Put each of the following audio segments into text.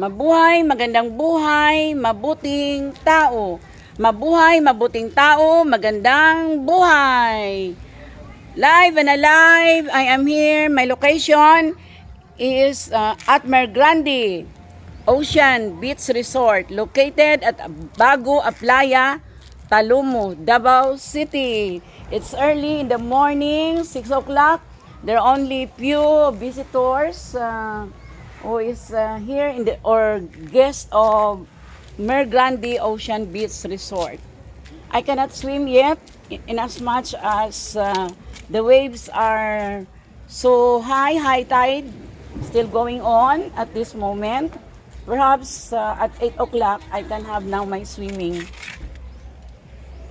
Mabuhay, magandang buhay, mabuting tao. Mabuhay, mabuting tao, magandang buhay. Live and alive, I am here. My location is at Grande Ocean Beach Resort, located at Bago Playa, Talumo, Davao City. It's early in the morning, 6 o'clock. There are only few visitors who is here in the or guest of Grande Ocean Beach Resort. I cannot swim yet in as much as the waves are so high tide still going on at this moment. Perhaps at 8 o'clock I can have now my swimming.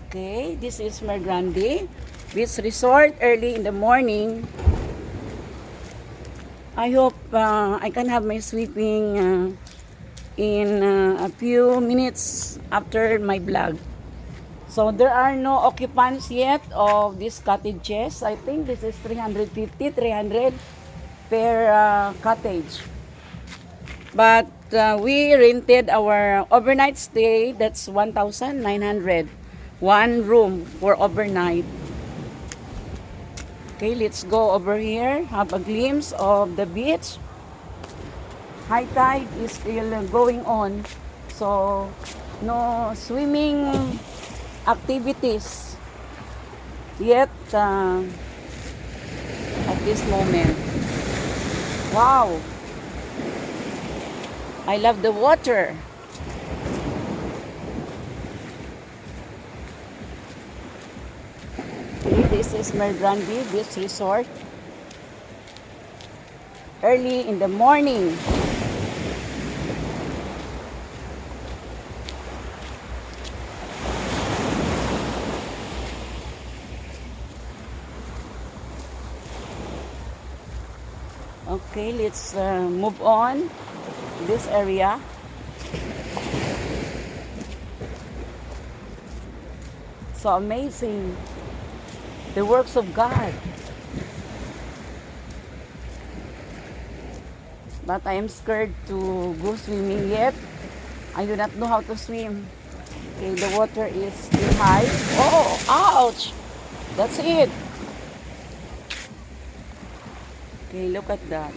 Okay, this is Grande Beach Resort early in the morning. I hope I can have my sweeping in a few minutes after my vlog. So there are no occupants yet of these cottages. I think this is 350, 300 per cottage. But we rented our overnight stay. That's 1,900. One room for overnight. Okay, let's go over here, have a glimpse of the beach. High tide is still going on, so no swimming activities yet at this moment. Wow! I love the water. This is Grande Beach Resort. Early in the morning. Okay, let's move on this area. So amazing. The works of God. But I am scared to go swimming yet. I do not know how to swim. Okay, the water is too high. Oh, ouch! That's it. Okay, look at that.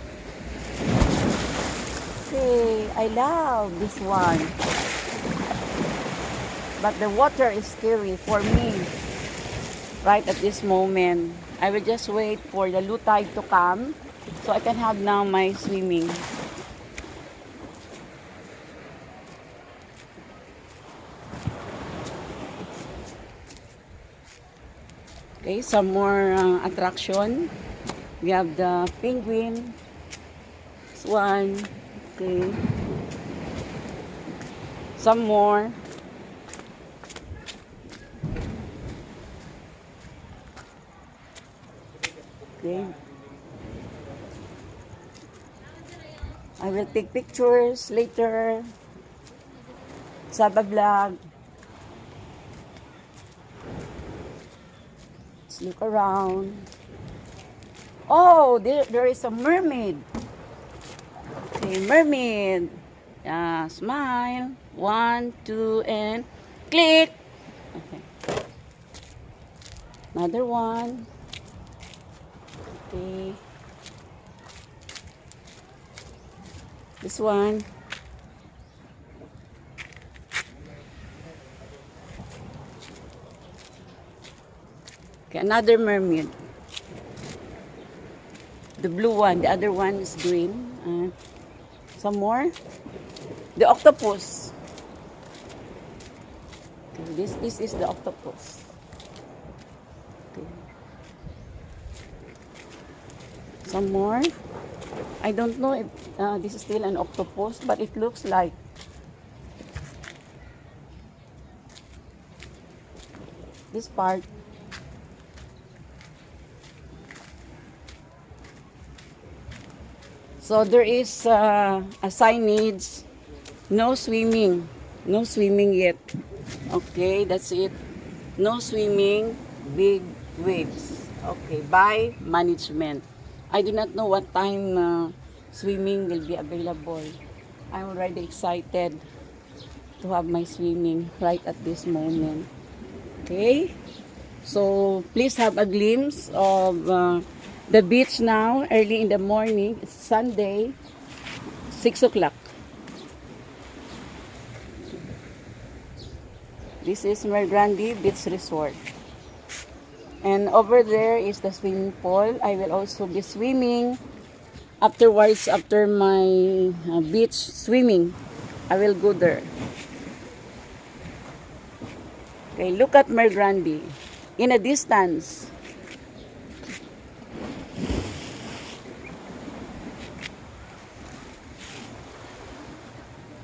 Okay, I love this one. But the water is scary for me. Right at this moment. I will just wait for the low tide to come so I can have now my swimming. Okay, some more attraction. We have the penguin. This one. Okay. Some more. Okay. I will take pictures later sa vlog. Let's look around. Oh, there is a mermaid. Okay, mermaid. Smile. 1, 2, and click. Okay. Another one. Okay. This one. Okay, another mermaid. The blue one, the other one is green. Some more. The octopus. Okay, this is the octopus. Okay. Some more. I don't know if this is still an octopus, but it looks like. This part. So there is a signage, no swimming. No swimming yet. Okay, that's it. No swimming, big waves. Okay, by management. I do not know what time swimming will be available. I'm already excited to have my swimming right at this moment. Okay? So, please have a glimpse of the beach now, early in the morning. It's Sunday, 6 o'clock. This is Grande Beach Resort. And over there is the swimming pool. I will also be swimming afterwards, after my beach swimming. I will go there. Okay, look at Grande in a distance.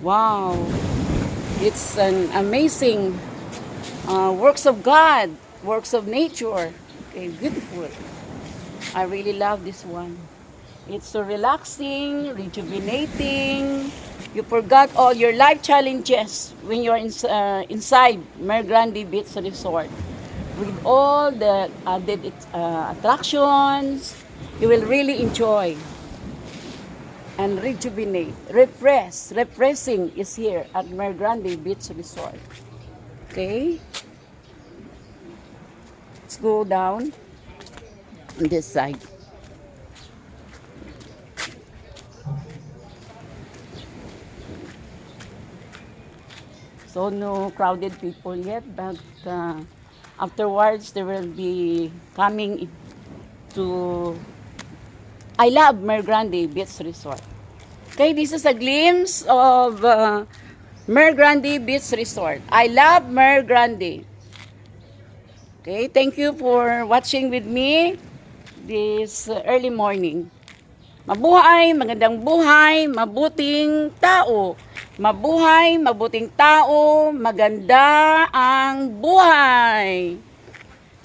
Wow, it's an amazing works of God, works of nature. Okay, beautiful. I really love this one. It's so relaxing, rejuvenating. You forgot all your life challenges when you're inside Grande Beach Resort. With all the added attractions, you will really enjoy and rejuvenate. Refreshing is here at Grande Beach Resort. Okay? Let's go down on this side. So no crowded people yet, but afterwards there will be coming to I love Grande Beach Resort. Okay, this is a glimpse of Grande Beach Resort. I love Grande. Okay, thank you for watching with me this early morning. Mabuhay, magandang buhay, mabuting tao. Mabuhay, mabuting tao, maganda ang buhay.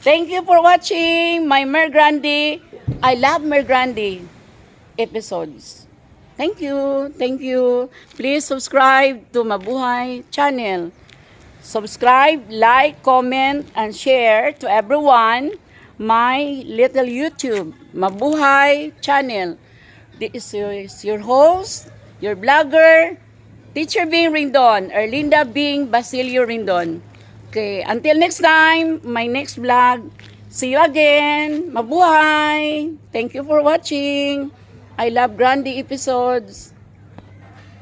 Thank you for watching my Grande. I love Grande episodes. Thank you. Thank you. Please subscribe to Mabuhay channel. Subscribe, like, comment, and share to everyone my little YouTube, Mabuhay channel. This is your host, your blogger, Teacher Bing Rindon, Erlinda Bing Basilio Rindon. Okay, until next time, my next vlog. See you again. Mabuhay. Thank you for watching. I love Grande episodes.